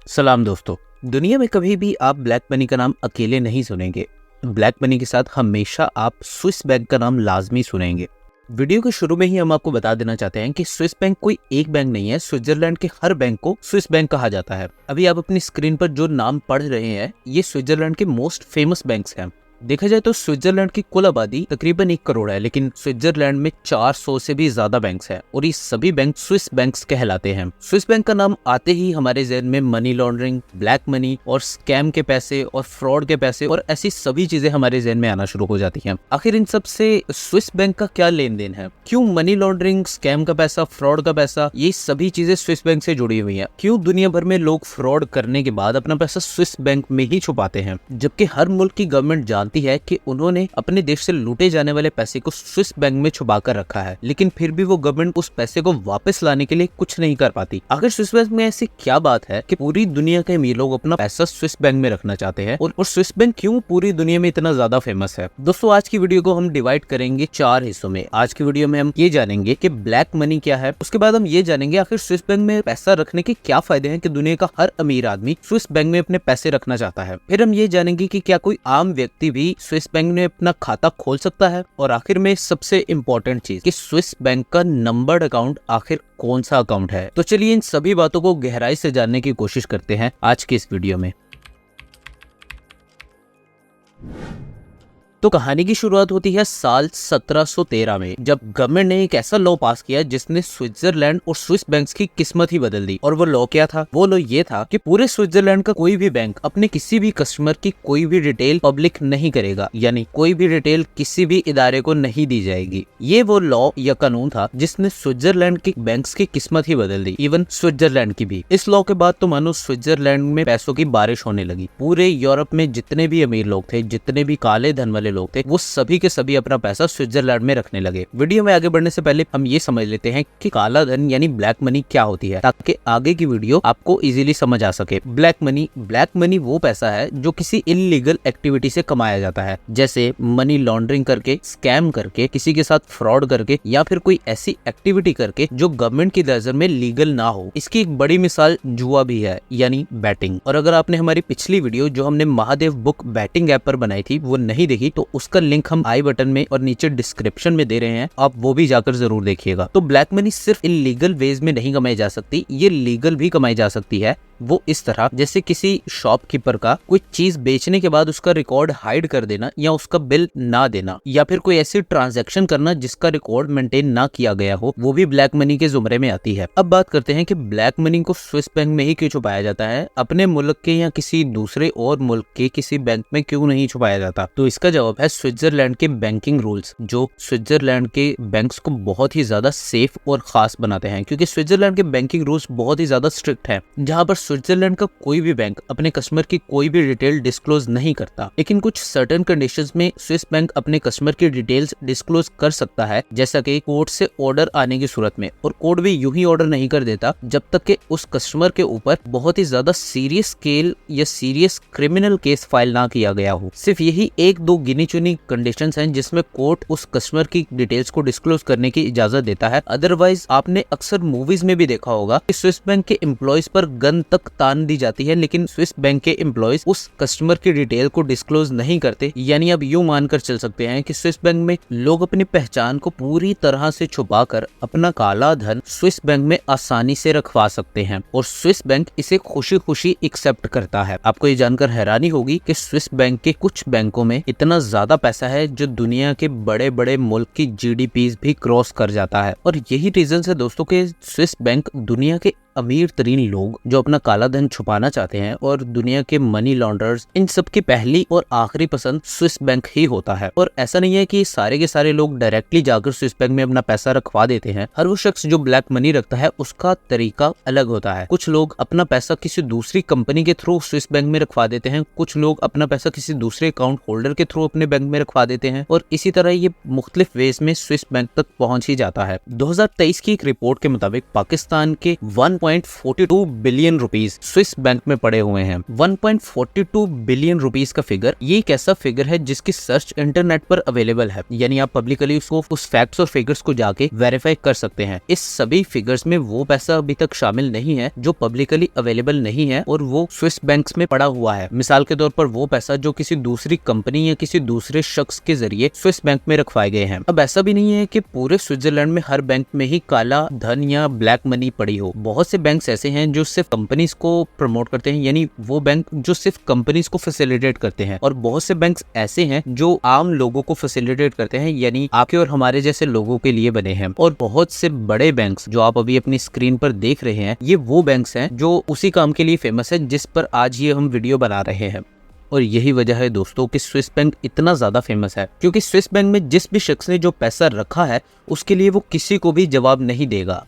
सलाम दोस्तों। दुनिया में कभी भी आप ब्लैक मनी का नाम अकेले नहीं सुनेंगे। ब्लैक मनी के साथ हमेशा आप स्विस बैंक का नाम लाजमी सुनेंगे। वीडियो के शुरू में ही हम आपको बता देना चाहते हैं कि स्विस बैंक कोई एक बैंक नहीं है। स्विट्जरलैंड के हर बैंक को स्विस बैंक कहा जाता है। अभी आप अपनी स्क्रीन पर जो नाम पढ़ रहे हैं ये स्विट्जरलैंड के मोस्ट फेमस बैंक्स हैं। देखा जाए तो स्विट्जरलैंड की कुल आबादी तकरीबन 1 करोड़ है, लेकिन स्विट्जरलैंड में 400 से भी ज्यादा बैंक्स हैं और ये सभी बैंक स्विस बैंक्स कहलाते हैं। स्विस बैंक का नाम आते ही हमारे ज़हन में मनी लॉन्ड्रिंग, ब्लैक मनी और स्कैम के पैसे और फ्रॉड के पैसे और ऐसी सभी चीजें हमारे ज़हन में आना शुरू हो जाती हैं। आखिर इन सब से स्विस बैंक का क्या लेन देन है? क्यों मनी लॉन्ड्रिंग, स्कैम का पैसा, फ्रॉड का पैसा, ये सभी चीजें स्विस बैंक से जुड़ी हुई हैं? क्यों दुनिया भर में लोग फ्रॉड करने के बाद अपना पैसा स्विस बैंक में ही छुपाते हैं, जबकि हर मुल्क की गवर्नमेंट जानती है कि उन्होंने अपने देश से लूटे जाने वाले पैसे को स्विस बैंक में छुपा कर रखा है, लेकिन फिर भी वो गवर्नमेंट उस पैसे को वापस लाने के लिए कुछ नहीं कर पाती। आखिर स्विस बैंक में ऐसी क्या बात है कि पूरी दुनिया के अमीर लोग अपना पैसा स्विस बैंक में रखना चाहते हैं, और स्विस बैंक क्यों पूरी दुनिया में इतना ज्यादा फेमस है? दोस्तों, आज की वीडियो को हम डिवाइड करेंगे 4 हिस्सों में। आज की वीडियो में हम ये जानेंगे कि ब्लैक मनी क्या है, उसके बाद हम ये जानेंगे आखिर स्विस बैंक में पैसा रखने के क्या फायदे हैं कि दुनिया का हर अमीर आदमी स्विस बैंक में अपने पैसे रखना चाहता है। फिर हम ये जानेंगे कि क्या कोई आम व्यक्ति भी स्विस बैंक में अपना खाता खोल सकता है, और आखिर में सबसे इम्पोर्टेंट चीज कि स्विस बैंक का नंबर्ड अकाउंट आखिर कौन सा अकाउंट है। तो चलिए इन सभी बातों को गहराई से जानने की कोशिश करते हैं आज की इस वीडियो में। तो कहानी की शुरुआत होती है साल 1713 में, जब गवर्नमेंट ने एक ऐसा लॉ पास किया जिसने स्विट्जरलैंड और स्विस बैंक्स की किस्मत ही बदल दी। और वो लॉ क्या था? वो लॉ ये था कि पूरे स्विट्जरलैंड का कोई भी बैंक अपने किसी भी कस्टमर की कोई भी डिटेल पब्लिक नहीं करेगा, यानी कोई भी डिटेल किसी भी इदारे को नहीं दी जाएगी। ये वो लॉ या कानून था जिसने स्विट्जरलैंड के बैंक्स की किस्मत ही बदल दी, इवन स्विट्जरलैंड की भी। इस लॉ के बाद तो मानो स्विट्जरलैंड में पैसों की बारिश होने लगी। पूरे यूरोप में जितने भी अमीर लोग थे, जितने भी काले धन वाले लोग थे, वो सभी के सभी अपना पैसा स्विट्जरलैंड में रखने लगे। वीडियो में आगे बढ़ने से पहले हम ये समझ लेते हैं कि काला धन यानी ब्लैक मनी क्या होती है, ताकि आगे की वीडियो आपको इजीली समझ आ सके। ब्लैक मनी वो पैसा है जो किसी इलीगल एक्टिविटी से कमाया जाता है, जैसे मनी लॉन्ड्रिंग करके, स्कैम करके, किसी के साथ फ्रॉड करके, या फिर कोई ऐसी एक्टिविटी करके जो गवर्नमेंट की नजर में लीगल ना हो। इसकी एक बड़ी मिसाल जुआ भी है, यानी बैटिंग। और अगर आपने हमारी पिछली वीडियो जो हमने महादेव बुक बैटिंग ऐप पर बनाई थी वो नहीं देखी, तो उसका लिंक हम आई बटन में और नीचे डिस्क्रिप्शन में दे रहे हैं, आप वो भी जाकर जरूर देखिएगा। तो ब्लैक मनी सिर्फ इलीगल वेज में नहीं कमाई जा सकती, ये लीगल भी कमाई जा सकती है। वो इस तरह जैसे किसी शॉपकीपर का कोई चीज बेचने के बाद उसका रिकॉर्ड हाइड कर देना, या उसका बिल ना देना, या फिर कोई ऐसी ट्रांजैक्शन करना जिसका रिकॉर्ड मेंटेन ना किया गया हो, वो भी ब्लैक मनी के जुमरे में आती है। अब बात करते हैं कि ब्लैक मनी को स्विस बैंक में ही क्यों छुपाया जाता है, अपने मुल्क के या किसी दूसरे और मुल्क के किसी बैंक में क्यों नहीं छुपाया जाता? तो इसका जवाब है स्विट्जरलैंड के बैंकिंग रूल्स, जो स्विट्जरलैंड के बैंक्स को बहुत ही ज्यादा सेफ और खास बनाते हैं। क्योंकि स्विट्जरलैंड के बैंकिंग रूल्स बहुत ही ज्यादा स्ट्रिक्ट हैं, जहां पर स्विट्जरलैंड का कोई भी बैंक अपने कस्टमर की कोई भी डिटेल डिस्क्लोज नहीं करता। लेकिन कुछ सर्टेन कंडीशंस में स्विस बैंक अपने कस्टमर की डिटेल्स डिस्क्लोज कर सकता है, जैसा कि कोर्ट से ऑर्डर आने की सूरत में। और कोर्ट भी यूं ही ऑर्डर नहीं कर देता जब तक कि उस कस्टमर के ऊपर बहुत ही ज्यादा सीरियस स्केल या सीरियस क्रिमिनल केस फाइल ना किया गया हो। सिर्फ यही 1-2 गिनी चुनी कंडीशंस हैं जिसमें कोर्ट उस कस्टमर की डिटेल्स को डिस्क्लोज करने की इजाजत देता है। अदरवाइज आपने अक्सर मूवीज में भी देखा होगा कि स्विस बैंक के एम्प्लॉयज पर गन तक तान दी जाती है, लेकिन स्विस बैंक के एम्प्लॉयज उस कस्टमर की डिटेल को डिस्क्लोज नहीं करते। यानी अब यूं मानकर चल सकते हैं कि स्विस बैंक में लोग अपनी पहचान को पूरी तरह से छुपाकर अपना काला धन स्विस बैंक में आसानी से रखवा सकते हैं, और स्विस बैंक इसे खुशी खुशी एक्सेप्ट करता है। आपको ये जानकर हैरानी होगी कि स्विस बैंक के कुछ बैंकों में इतना ज्यादा पैसा है जो दुनिया के बड़े बड़े मुल्क की जीडीपी भी क्रॉस कर जाता है। और यही रीजन है दोस्तों के स्विस बैंक दुनिया के अमीर तरीन लोग जो अपना काला धन छुपाना चाहते हैं और दुनिया के मनी लॉन्डर्स, इन सब की पहली और आखिरी पसंद स्विस बैंक ही होता है। और ऐसा नहीं है कि सारे के सारे लोग डायरेक्टली जाकर स्विस बैंक में अपना पैसा रखवा देते हैं। हर वो शख्स जो ब्लैक मनी रखता है उसका तरीका अलग होता है। कुछ लोग अपना पैसा किसी दूसरी कंपनी के थ्रू स्विस बैंक में रखवा देते हैं, कुछ लोग अपना पैसा किसी दूसरे अकाउंट होल्डर के थ्रू अपने बैंक में रखवा देते हैं, और इसी तरह ये मुख्तलिफ वेज में स्विस बैंक तक पहुंच ही जाता है। 2023 की एक रिपोर्ट के मुताबिक पाकिस्तान के 1.42 बिलियन रुपीस स्विस बैंक में पड़े हुए हैं। 1.42 बिलियन रुपीस का फिगर ये एक ऐसा फिगर है जिसकी सर्च इंटरनेट पर अवेलेबल है, यानी आप पब्लिकली उसको उस फैक्ट्स और फिगर्स को जाके वेरीफाई कर सकते हैं। इस सभी फिगर्स में वो पैसा अभी तक शामिल नहीं है जो पब्लिकली अवेलेबल नहीं है और वो स्विस बैंक्स में पड़ा हुआ है। मिसाल के तौर पर वो पैसा जो किसी दूसरी कंपनी या किसी दूसरे शख्स के जरिए स्विस बैंक में रखवाए गए हैं। अब ऐसा भी नहीं है कि पूरे स्विट्जरलैंड में हर बैंक में ही काला धन या ब्लैक मनी पड़ी हो। बहुत से बैंक्स ऐसे हैं जो सिर्फ कंपनीज को प्रमोट करते हैं, यानी वो बैंक जो सिर्फ कंपनीज को फैसिलिटेट करते हैं, और बहुत से बैंक्स ऐसे हैं जो आम लोगों को फैसिलिटेट करते हैं, यानी आपके और हमारे जैसे लोगों के लिए बने हैं। और बहुत से बड़े बैंक्स जो आप अभी अपनी स्क्रीन पर देख रहे हैं, ये वो बैंक्स हैं जो उसी काम के लिए फेमस है जिस पर आज ये हम वीडियो बना रहे हैं। और यही वजह है दोस्तों कि स्विस बैंक इतना ज्यादा फेमस है, क्योंकि स्विस बैंक में जिस भी शख्स ने जो पैसा रखा है उसके लिए वो किसी को भी जवाब नहीं देगा।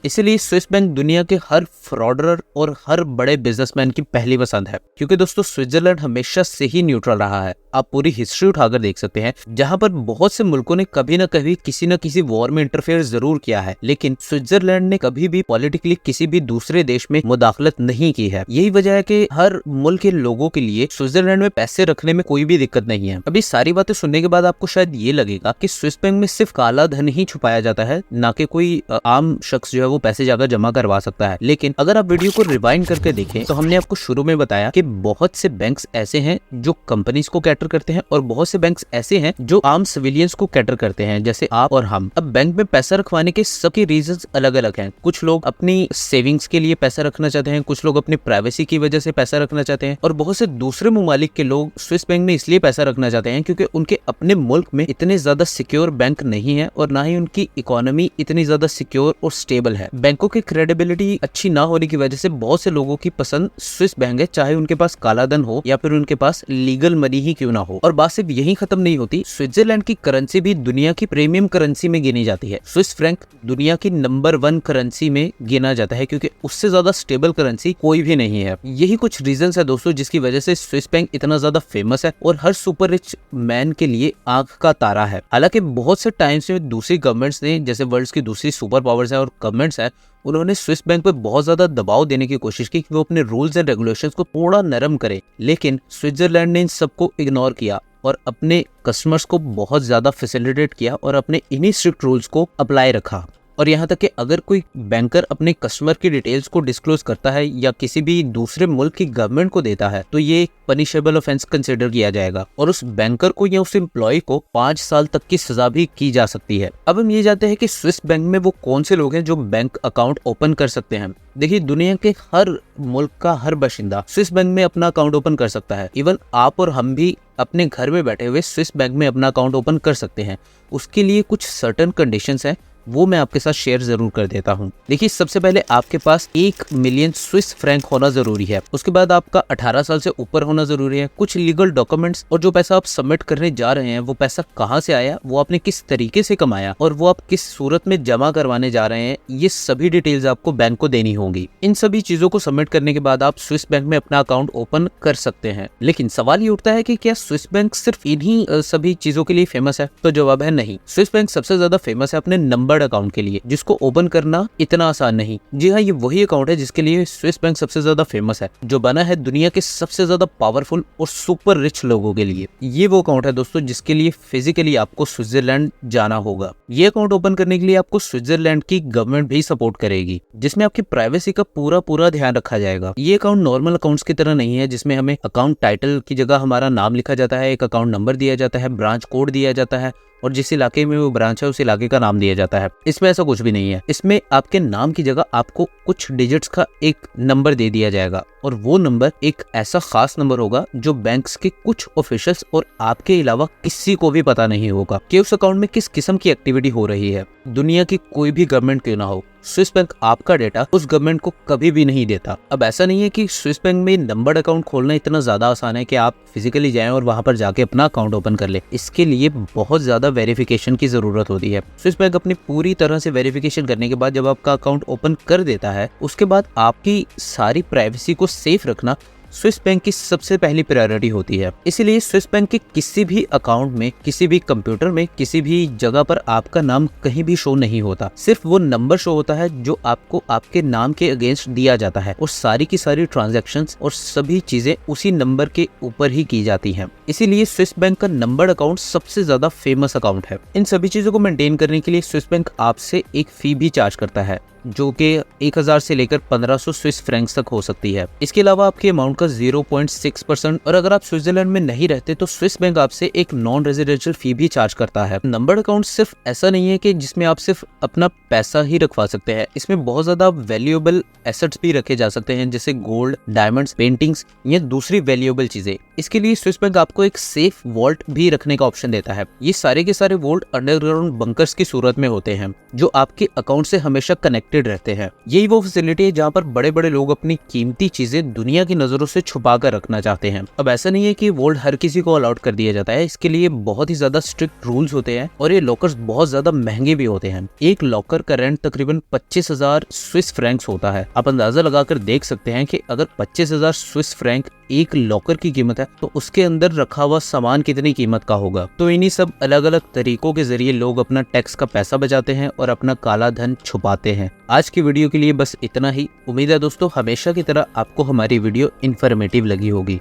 इसलिए स्विस बैंक दुनिया के हर फ्रॉडर और हर बड़े बिजनेसमैन की पहली पसंद है, क्योंकि दोस्तों स्विट्जरलैंड हमेशा से ही न्यूट्रल रहा है। आप पूरी हिस्ट्री उठाकर देख सकते हैं, जहां पर बहुत से मुल्कों ने कभी न कभी किसी न किसी वॉर में इंटरफेयर जरूर किया है, लेकिन स्विट्जरलैंड ने कभी भी पॉलिटिकली किसी भी दूसरे देश में मुदाखलत नहीं की है। यही वजह है कि हर मुल्क के लोगों के लिए स्विट्जरलैंड में पैसे रखने में कोई भी दिक्कत नहीं है। अभी सारी बातें सुनने के बाद आपको शायद ये लगेगा कि स्विस बैंक में सिर्फ काला धन ही छुपाया जाता है, ना कि कोई आम शख्स जो है वो पैसे जाकर जमा करवा सकता है। लेकिन अगर आप वीडियो को रिवाइंड करके देखें तो हमने आपको शुरू में बताया कि बहुत से बैंक्स ऐसे हैं जो कंपनीज को कैटर करते हैं और बहुत से बैंक्स ऐसे हैं जो आम सिविलियंस को कैटर करते हैं, जैसे आप और हम। अब बैंक में पैसा रखवाने के सबके रीजंस अलग अलग हैं। कुछ लोग अपनी सेविंग्स के लिए पैसा रखना चाहते हैं, कुछ लोग अपनी प्राइवेसी की वजह से पैसा रखना चाहते हैं, और बहुत से दूसरे ममालिक के लोग स्विस बैंक में इसलिए पैसा रखना चाहते हैं क्योंकि उनके अपने मुल्क में इतने ज्यादा सिक्योर बैंक नहीं है और ना ही उनकी इकोनॉमी इतनी ज्यादा सिक्योर और स्टेबल है। बैंकों की क्रेडिबिलिटी अच्छी ना होने की वजह से बहुत से लोगों की पसंद स्विस बैंक है, चाहे उनके पास काला धन हो या फिर उनके पास लीगल मनी ही क्यों ना हो। और बात सिर्फ यही खत्म नहीं होती, स्विट्जरलैंड की करेंसी भी दुनिया की प्रीमियम करेंसी में गिनी जाती है। स्विस फ्रैंक दुनिया की नंबर 1 करेंसी में गिना जाता है, क्योंकि उससे ज्यादा स्टेबल करेंसी कोई भी नहीं है। यही कुछ रीजंस है दोस्तों जिसकी वजह से स्विस बैंक इतना ज्यादा फेमस है और हर सुपर रिच मैन के लिए आंख का तारा है। हालांकि बहुत से टाइम्स में दूसरी गवर्नमेंट्स ने, जैसे वर्ल्ड की दूसरी सुपर पावर्स है और गवर्नमेंट्स है, उन्होंने स्विस बैंक पे बहुत ज्यादा दबाव देने की कोशिश की कि वो अपने रूल्स एंड रेगुलेशंस को थोड़ा नरम करे, लेकिन स्विट्जरलैंड ने इन सबको इग्नोर किया और अपने कस्टमर्स को बहुत ज्यादा फैसिलिटेट किया और अपने इन्हीं स्ट्रिक्ट रूल्स को अप्लाई रखा। और यहाँ तक कि अगर कोई बैंकर अपने कस्टमर की डिटेल्स को डिस्क्लोज करता है या किसी भी दूसरे मुल्क की गवर्नमेंट को देता है तो ये पनिशेबल ऑफेंस कंसिडर किया जाएगा और उस बैंकर को या उस एम्प्लॉय को 5 साल तक की सजा भी की जा सकती है। अब हम ये जानते हैं कि स्विस बैंक में वो कौन से लोग हैं जो बैंक अकाउंट ओपन कर सकते हैं। देखिए, दुनिया के हर मुल्क का हर बाशिंदा स्विस बैंक में अपना अकाउंट ओपन कर सकता है। इवन आप और हम भी अपने घर में बैठे हुए स्विस बैंक में अपना अकाउंट ओपन कर सकते हैं। उसके लिए कुछ सर्टेन कंडीशंस हैं, वो मैं आपके साथ शेयर जरूर कर देता हूँ। देखिए, सबसे पहले आपके पास 1 मिलियन स्विस फ्रैंक होना जरूरी है। उसके बाद आपका 18 साल से ऊपर होना जरूरी है। कुछ लीगल डॉक्यूमेंट्स और जो पैसा आप सबमिट करने जा रहे हैं वो पैसा कहाँ से आया, वो आपने किस तरीके से कमाया और वो आप किस सूरत में जमा करवाने जा रहे हैं, ये सभी डिटेल्स आपको बैंक को देनी होंगी। इन सभी चीजों को सबमिट करने के बाद आप स्विस बैंक में अपना अकाउंट ओपन कर सकते हैं। लेकिन सवाल ये उठता है कि क्या स्विस बैंक सिर्फ इन्हीं सभी चीजों के लिए फेमस है? तो जवाब है नहीं। स्विस बैंक सबसे ज्यादा फेमस है अपने नंबर्ड अकाउंट के लिए, जिसको ओपन करना इतना आसान नहीं। जी हाँ, ये वही अकाउंट है जिसके लिए स्विस बैंक सबसे ज्यादा फेमस है, जो बना है दुनिया के सबसे ज्यादा पावरफुल और सुपर रिच लोगों के लिए। ये वो अकाउंट है दोस्तों जिसके लिए फिजिकली आपको स्विट्जरलैंड जाना होगा। ये अकाउंट ओपन करने के लिए आपको स्विट्जरलैंड की गवर्नमेंट भी सपोर्ट करेगी, जिसमें आपकी प्राइवेसी का पूरा ध्यान रखा जाएगा। ये अकाउंट नॉर्मल अकाउंट्स की तरह नहीं है जिसमें हमें अकाउंट टाइटल की जगह हमारा नाम लिखा जाता है, एक अकाउंट नंबर दिया जाता है, ब्रांच कोड दिया जाता है और जिस इलाके में वो ब्रांच है उस इलाके का नाम दिया जाता है। इसमें ऐसा कुछ भी नहीं है। इसमें आपके नाम की जगह आपको कुछ डिजिट्स का एक नंबर दे दिया जाएगा और वो नंबर एक ऐसा खास नंबर होगा जो बैंक्स के कुछ ऑफिशियल्स और आपके अलावा किसी को भी पता नहीं होगा कि उस अकाउंट में किस किस्म की एक्टिविटी हो रही है। दुनिया की कोई भी गवर्नमेंट क्यों ना हो, स्विस बैंक आपका डेटा उस गवर्नमेंट को कभी भी नहीं देता। अब ऐसा नहीं है कि स्विस बैंक में नंबर्ड अकाउंट खोलना इतना ज्यादा आसान है कि आप फिजिकली जाएं और वहां पर जाके अपना अकाउंट ओपन कर ले। इसके लिए बहुत ज्यादा वेरिफिकेशन की जरूरत होती है। स्विस बैंक अपनी पूरी तरह से वेरिफिकेशन करने के बाद जब आपका अकाउंट ओपन कर देता है, उसके बाद आपकी सारी प्राइवेसी को सेफ रखना स्विस बैंक की सबसे पहली प्रायोरिटी होती है। इसीलिए स्विस बैंक के किसी भी अकाउंट में, किसी भी कंप्यूटर में, किसी भी जगह पर आपका नाम कहीं भी शो नहीं होता। सिर्फ वो नंबर शो होता है जो आपको आपके नाम के अगेंस्ट दिया जाता है और सारी की सारी ट्रांजैक्शंस और सभी चीजें उसी नंबर के ऊपर ही की जाती हैं। इसीलिए स्विस बैंक का नंबर्ड अकाउंट सबसे ज्यादा फेमस अकाउंट है। इन सभी चीजों को मेंटेन करने के लिए स्विस बैंक आपसे एक फी भी चार्ज करता है, जो कि 1000 से लेकर 1500 स्विस फ्रैंक्स तक हो सकती है। इसके अलावा आपके अमाउंट का 0.6% और अगर आप स्विट्जरलैंड में नहीं रहते तो स्विस बैंक आपसे एक नॉन रेजिडेंशियल फी भी चार्ज करता है। नंबर्ड अकाउंट सिर्फ ऐसा नहीं है कि जिसमें आप सिर्फ अपना पैसा ही रखवा सकते हैं, इसमें बहुत ज्यादा वैल्यूएबल एसेट्स भी रखे जा सकते हैं, जैसे गोल्ड, डायमंड्स, पेंटिंग्स या दूसरी वैल्यूएबल चीजें। इसके लिए स्विस बैंक आपको एक सेफ वॉल्ट भी रखने का ऑप्शन देता है। ये सारे के सारे वॉल्ट अंडरग्राउंड बंकर्स की सूरत में होते हैं जो आपके अकाउंट से हमेशा कनेक्टेड रहते हैं। यही वो फैसिलिटी है जहाँ पर बड़े बड़े लोग अपनी कीमती चीजें दुनिया की नजरों से छुपा कर रखना चाहते हैं। अब ऐसा नहीं है कि वॉल्ट हर किसी को अलाउड कर दिया जाता है, इसके लिए बहुत ही ज्यादा स्ट्रिक्ट रूल्स होते हैं और ये लॉकर्स बहुत ज्यादा महंगे भी होते हैं। एक लॉकर का रेंट तकरीबन 25,000 स्विस फ्रैंक्स होता है। आप अंदाजा लगाकर देख सकते हैं कि अगर 25,000 स्विस फ्रैंक एक लॉकर की कीमत है तो उसके अंदर रखा हुआ सामान कितनी कीमत का होगा। तो इन्हीं सब अलग अलग तरीकों के जरिए लोग अपना टैक्स का पैसा बचाते हैं और अपना काला धन छुपाते हैं। आज की वीडियो के लिए बस इतना ही। उम्मीद है दोस्तों हमेशा की तरह आपको हमारी वीडियो इन्फॉर्मेटिव लगी होगी।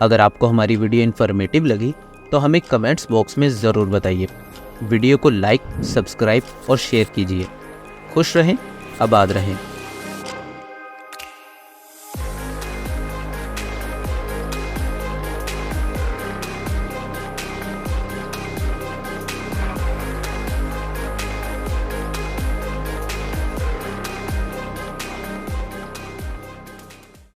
अगर आपको हमारी वीडियो इन्फॉर्मेटिव लगी तो हमें कमेंट्स बॉक्स में जरूर बताइए। वीडियो को लाइक, सब्सक्राइब और शेयर कीजिए। खुश रहें, आबाद रहें।